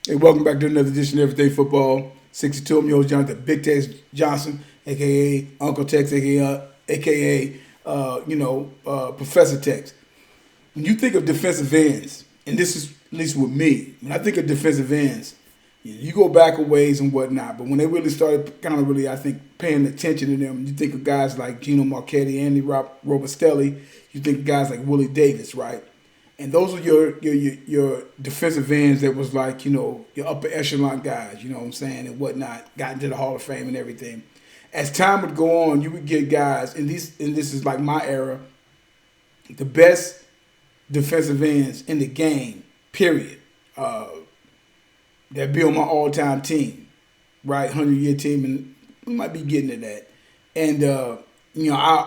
Hey, welcome back to another edition of Everyday Football. 62, I'm your host, Jonathan Big Tex Johnson, aka Uncle Tex, aka Professor Tex. When you think of defensive ends, and this is at least with me, when I think of defensive ends, you go back a ways and whatnot, but when they really started kind of really, I think, paying attention to them, you think of guys like Gino Marchetti, Andy Robustelli, you think of guys like Willie Davis, right? And those are your defensive ends that was like, your upper echelon guys, you know what I'm saying, and whatnot, got into the Hall of Fame and everything. As time would go on, you would get guys, and this is like my era, the best defensive ends in the game, period. That be on my all-time team, right? 100-year team, and we might be getting to that. And, I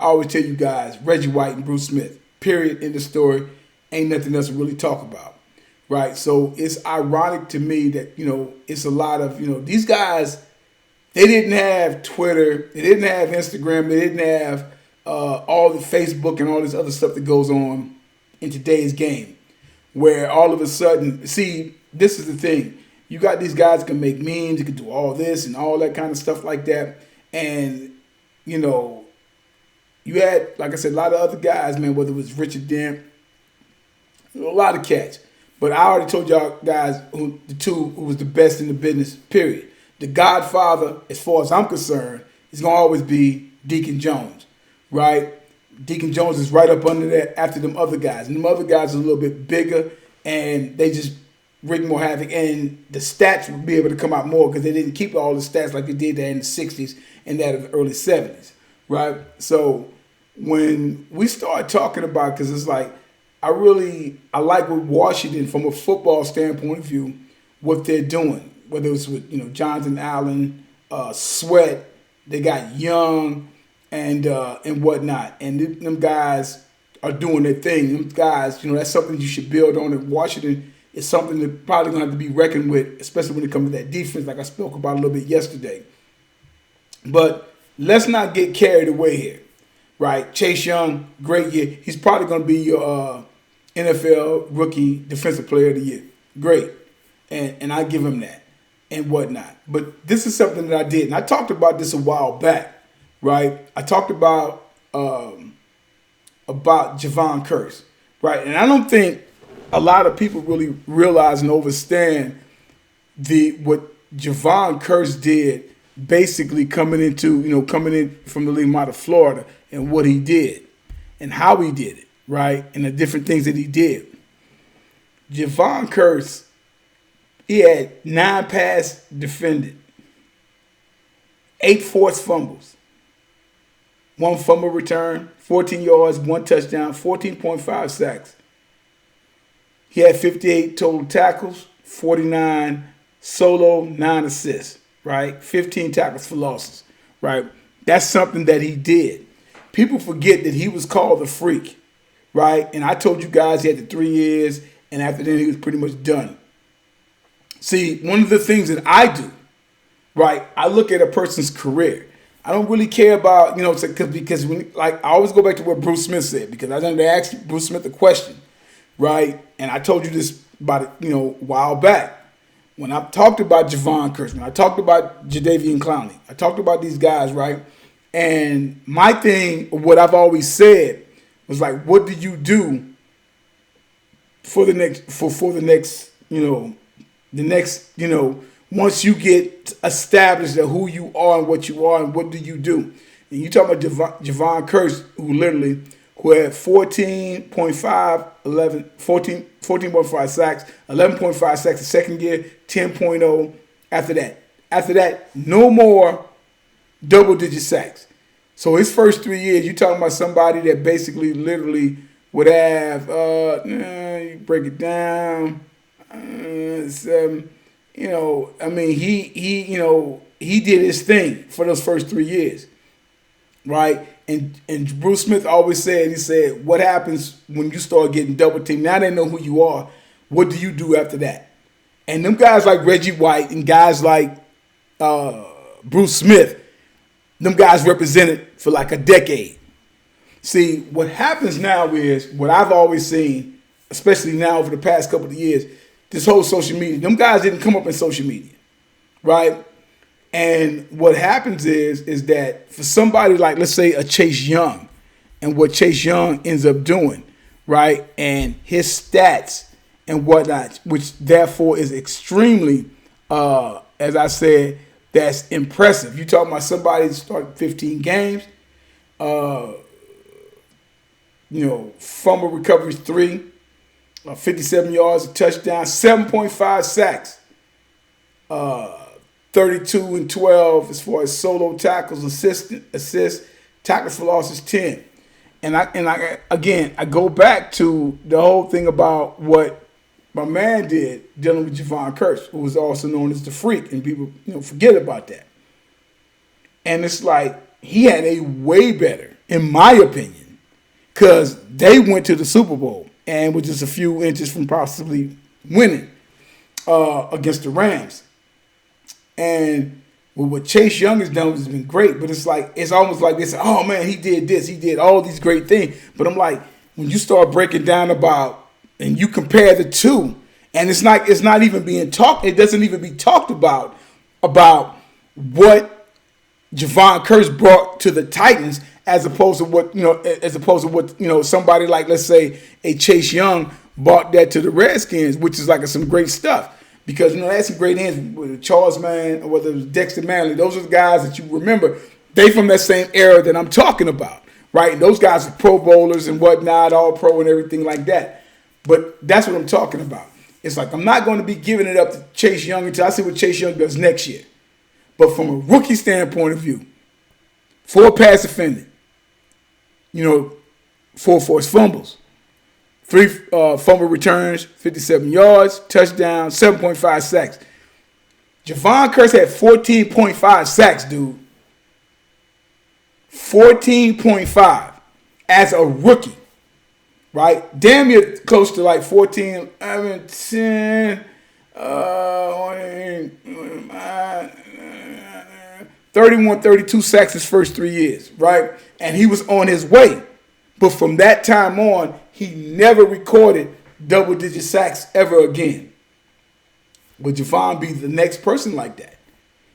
always tell you guys, Reggie White and Bruce Smith, period, in the story. Ain't nothing else to really talk about, right? So it's ironic to me that, it's a lot of, these guys, they didn't have Twitter, they didn't have Instagram, they didn't have all the Facebook and all this other stuff that goes on in today's game, where all of a sudden, see, this is the thing. You got these guys that can make memes, you can do all this and all that kind of stuff like that. And, you had, like I said, a lot of other guys, man, whether it was Richard Dent, a lot of cats. But I already told y'all guys the two who was the best in the business, period. The Godfather, as far as I'm concerned, is going to always be Deacon Jones, right? Deacon Jones is right up under that after them other guys. And them other guys are a little bit bigger, and they just wreak more havoc. And the stats would be able to come out more because they didn't keep all the stats like they did there in the 60s and that of the early 70s, right? So when we start talking about, because it's like, I like with Washington from a football standpoint of view, what they're doing. Whether it's with Jonathan Allen, Sweat, they got Young and whatnot, and them guys are doing their thing. Them guys, that's something you should build on. And Washington is something that probably gonna have to be reckoned with, especially when it comes to that defense, like I spoke about a little bit yesterday. But let's not get carried away here, right? Chase Young, great year. He's probably gonna be your NFL Rookie Defensive Player of the Year. Great. And I give him that and whatnot. But this is something that I did. And I talked about this a while back, right? I talked about Javon Kise, right? And I don't think a lot of people really realize and understand what Javon Kise did basically coming in from the league out of Florida and what he did and how he did it. Right, and the different things that he did. Javon Kise, he had 9 pass defended, 8 forced fumbles, 1 fumble return, 14 yards, 1 touchdown, 14.5 sacks. He had 58 total tackles, 49 solo, 9 assists, right? 15 tackles for losses, right? That's something that he did. People forget that he was called the freak. Right? And I told you guys he had the 3 years, and after that he was pretty much done. See, one of the things that I do, right, I look at a person's career. I don't really care about, because when, I always go back to what Bruce Smith said, because I know they asked Bruce Smith a question, right? And I told you this about a while back. When I talked about Javon Kise, when I talked about Jadeveon Clowney, I talked about these guys, right? And my thing, what I've always said, was like, what do you do for the next, once you get established at who you are and what do you do? And you talk about Javon Kise, who had 14.5 sacks, 11.5 sacks the second year, 10.0 after that. After that, no more double-digit sacks. So his first 3 years, you're talking about somebody that basically literally would have, you break it down, he did his thing for those first 3 years, right? And Bruce Smith always said, he said, what happens when you start getting double teamed? Now they know who you are. What do you do after that? And them guys like Reggie White and guys like Bruce Smith, them guys represented for like a decade. See, what happens now is, what I've always seen, especially now over the past couple of years, this whole social media. Them guys didn't come up in social media, right? And what happens is that for somebody like, let's say, a Chase Young, and what Chase Young ends up doing, right, and his stats and whatnot, which therefore is extremely, as I said, that's impressive. You talking about somebody that started 15 games, fumble recovery 3, 57 yards, a touchdown, 7.5 sacks, 32 and 12 as far as solo tackles, assists, tackles for losses 10. And I go back to the whole thing about what my man did dealing with Javon Kise, who was also known as the Freak, and people forget about that. And it's like he had a way better, in my opinion, because they went to the Super Bowl and were just a few inches from possibly winning against the Rams. And what Chase Young has done has been great, but it's almost like they say, oh man, he did this, he did all these great things. But I'm like, when you start breaking down about and you compare the two, and it's not even being talked, it doesn't even be talked about what Javon Kise brought to the Titans as opposed to what somebody like, let's say, a Chase Young brought that to the Redskins, which is like some great stuff. Because, they had some great ends with Charles Mann or whether it was Dexter Manley. Those are the guys that you remember. They from that same era that I'm talking about, right? And those guys are Pro Bowlers and whatnot, all pro and everything like that. But that's what I'm talking about. It's like I'm not going to be giving it up to Chase Young until I see what Chase Young does next year. But from a rookie standpoint of view, 4 pass defending, 4 forced fumbles, 3 fumble returns, 57 yards, touchdown, 7.5 sacks. Javon Kise had 14.5 sacks, dude. 14.5 as a rookie, right? Damn near close to like 14, 10, 31, 32 sacks his first 3 years, right? And he was on his way. But from that time on, he never recorded double-digit sacks ever again. Would Javon be the next person like that?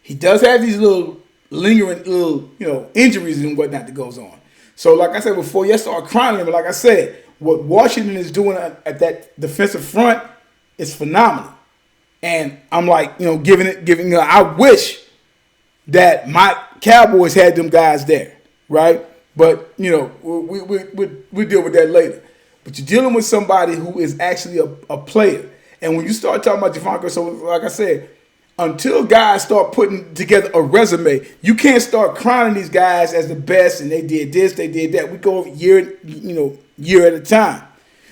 He does have these little lingering injuries and whatnot that goes on. So like I said before, you start crying, but like I said, what Washington is doing at that defensive front is phenomenal. And I'm like, giving I wish that my Cowboys had them guys there, right? But, we deal with that later. But you're dealing with somebody who is actually a player. And when you start talking about Javon Kise, so like I said, until guys start putting together a resume, you can't start crowning these guys as the best and they did this, they did that. We go year at a time.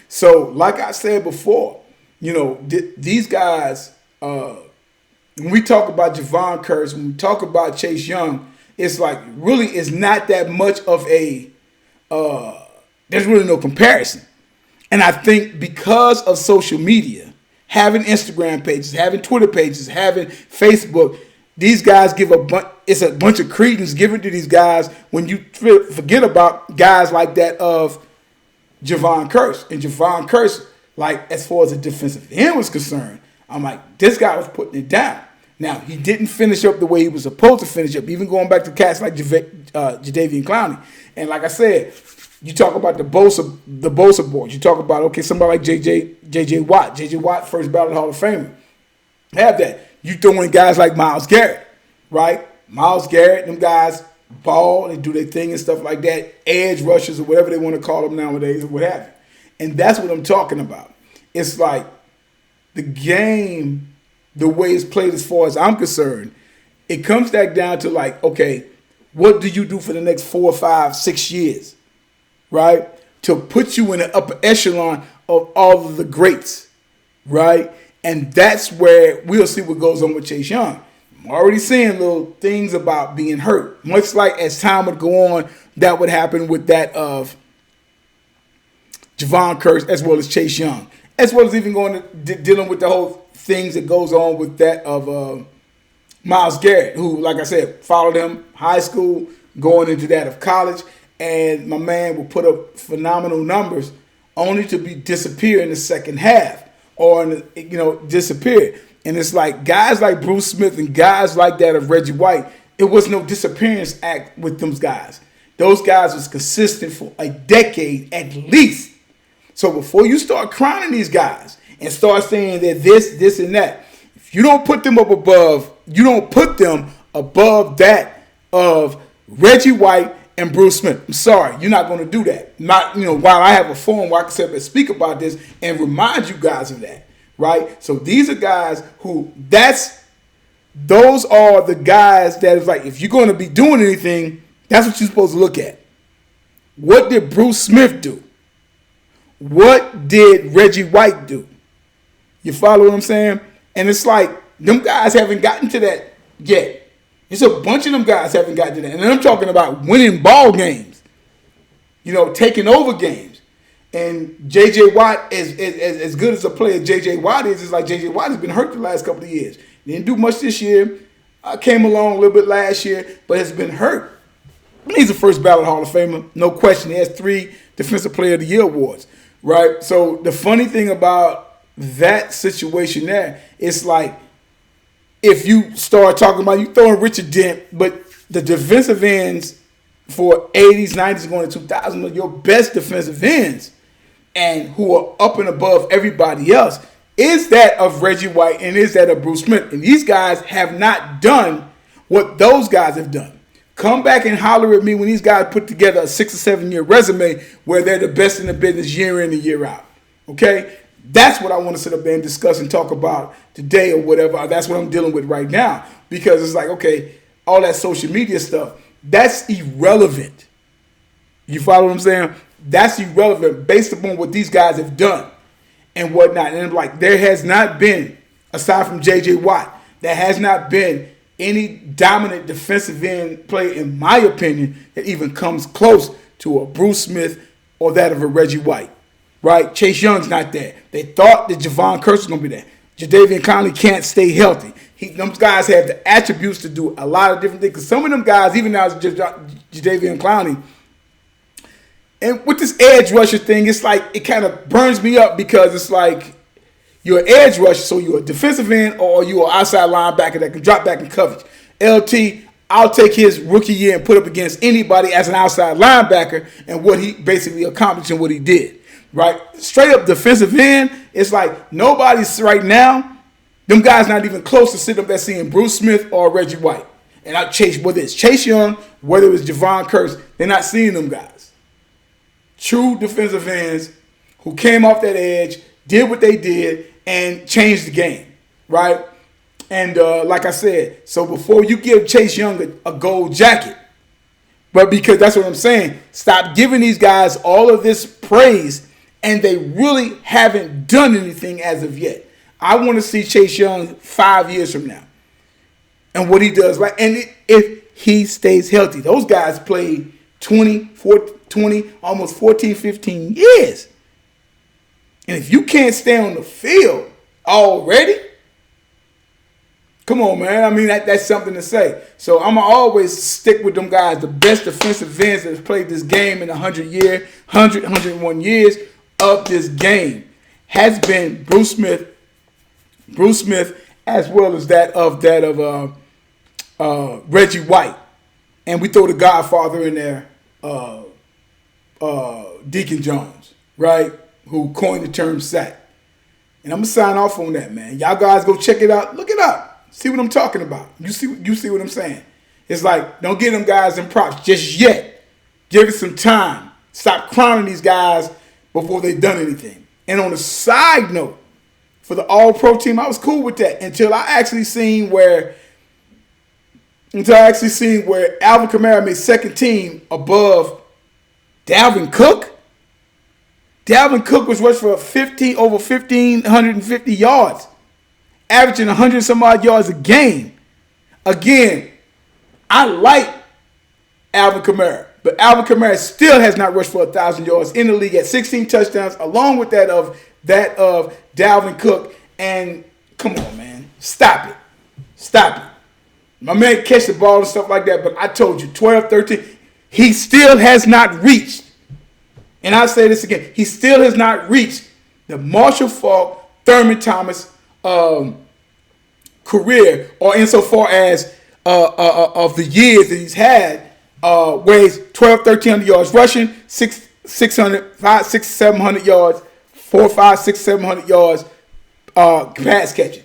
So like I said before, these guys, when we talk about Javon Kise, when we talk about Chase Young, it's like really it's not that much of a there's really no comparison. And I think because of social media, having Instagram pages, having Twitter pages, having Facebook, these guys give it's a bunch of credence given to these guys when you forget about guys like that of Javon Kise. And Javon Kise, like as far as the defensive end was concerned, I'm like, this guy was putting it down. Now, he didn't finish up the way he was supposed to finish up, even going back to cats like Jadeveon Clowney. And like I said, you talk about the Bosa boys. You talk about, somebody like J.J. Watt. J.J. Watt, first ballot Hall of Famer. Have that. You throw in guys like Myles Garrett, right? Myles Garrett, them guys ball, they do their thing and stuff like that. Edge rushers or whatever they want to call them nowadays or what have you. And that's what I'm talking about. It's like the game, the way it's played as far as I'm concerned, it comes back down to like, what do you do for the next 4, 5, 6 years, right? To put you in the upper echelon of all of the greats, right? And that's where we'll see what goes on with Chase Young. I'm already seeing little things about being hurt. Much like as time would go on, that would happen with that of Javon Kise as well as Chase Young. As well as even going to dealing with the whole things that goes on with that of Myles Garrett, who, like I said, followed him high school, going into that of college, and my man will put up phenomenal numbers only to disappear in the second half. or disappeared. And it's like guys like Bruce Smith and guys like that of Reggie White, it was no disappearance act with those guys. Those guys was consistent for a decade at least. So before you start crowning these guys and start saying that this, and that, if you don't put them above that of Reggie White and Bruce Smith, I'm sorry, you're not going to do that. Not, while I have a forum where I can sit up and speak about this and remind you guys of that, right? So these are guys who, those are the guys that is like, if you're going to be doing anything, that's what you're supposed to look at. What did Bruce Smith do? What did Reggie White do? You follow what I'm saying? And it's like, them guys haven't gotten to that yet. It's a bunch of them guys haven't gotten to that. And I'm talking about winning ball games. Taking over games. And J.J. Watt, as good as a player J.J. Watt is, it's like J.J. Watt has been hurt the last couple of years. Didn't do much this year. Came along a little bit last year, but has been hurt. He's a first ballot Hall of Famer, no question. He has 3 Defensive Player of the Year awards, right? So the funny thing about that situation there, it's like if you start talking about you throwing Richard Dent, but the defensive ends for 80s, 90s, going to 2000 are your best defensive ends and who are up and above everybody else is that of Reggie White and is that of Bruce Smith. And these guys have not done what those guys have done. Come back and holler at me when these guys put together a 6 or 7 year resume where they're the best in the business year in and year out. Okay? That's what I want to sit up there and discuss and talk about today or whatever. That's what I'm dealing with right now. Because it's like, okay, all that social media stuff, that's irrelevant. You follow what I'm saying? That's irrelevant based upon what these guys have done and whatnot. And like, there has not been, aside from J.J. Watt, there has not been any dominant defensive end player, in my opinion, that even comes close to a Bruce Smith or that of a Reggie White, right? Chase Young's not there. They thought that Javon Kise was going to be there. Jadeveon Clowney can't stay healthy. Them guys have the attributes to do a lot of different things. Because some of them guys, even now, Jadeveon Clowney, and with this edge rusher thing, it's like it kind of burns me up because it's like you're an edge rusher, so you're a defensive end or you're an outside linebacker that can drop back in coverage. LT, I'll take his rookie year and put up against anybody as an outside linebacker and what he basically accomplished and what he did, right? Straight up defensive end, it's like nobody's right now, them guys not even close to sitting up there seeing Bruce Smith or Reggie White. And whether it's Chase Young, whether it's Javon Kise, they're not seeing them guys. True defensive ends who came off that edge, did what they did, and changed the game, right? And like I said, so before you give Chase Young a gold jacket, but because that's what I'm saying, stop giving these guys all of this praise, and they really haven't done anything as of yet. I want to see Chase Young 5 years from now and what he does, right? And if he stays healthy, those guys played 20, almost 14, 15 years. And if you can't stay on the field already, come on, man. I mean, that's something to say. So I'm going to always stick with them guys. The best defensive ends that have played this game in 101 years of this game has been Bruce Smith, as well as that of Reggie White. And we throw the Godfather in there, Deacon Jones, right? Who coined the term sack. And I'm going to sign off on that, man. Y'all guys go check it out. Look it up. See what I'm talking about. You see what I'm saying. It's like, don't give them guys them props just yet. Give it some time. Stop crowning these guys before they've done anything. And on a side note, for the All-Pro team, I was cool with that until I actually seen where Alvin Kamara made second team above Dalvin Cook. Dalvin Cook was rushed for over 1,550 yards, averaging 100 some odd yards a game. Again, I like Alvin Kamara, but Alvin Kamara still has not rushed for 1,000 yards in the league at 16 touchdowns, along with that of Dalvin Cook. And come on, man, stop it. My man catch the ball and stuff like that, but I told you, 12, 13, he still has not reached. And I'll say this again. He still has not reached the Marshall Faulk Thurman Thomas career, or insofar as of the years that he's had, where he's 1,300 yards rushing, 700 yards, 700 yards pass catching.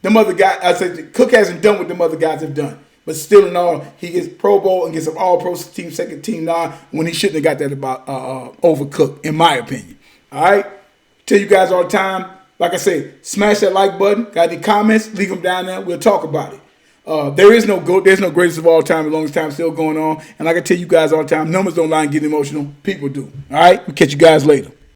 Them other guys, I said, Cook hasn't done what them other guys have done. But still in all, he gets Pro Bowl and gets an All-Pro team, second team nod, when he shouldn't have got that about over Cook, in my opinion. All right? Tell you guys all the time, like I say, smash that like button. Got any comments? Leave them down there. We'll talk about it. There's no greatest of all time as long as time's still going on. And like I tell you guys all the time, numbers don't lie and get emotional. People do. All right? We'll catch you guys later.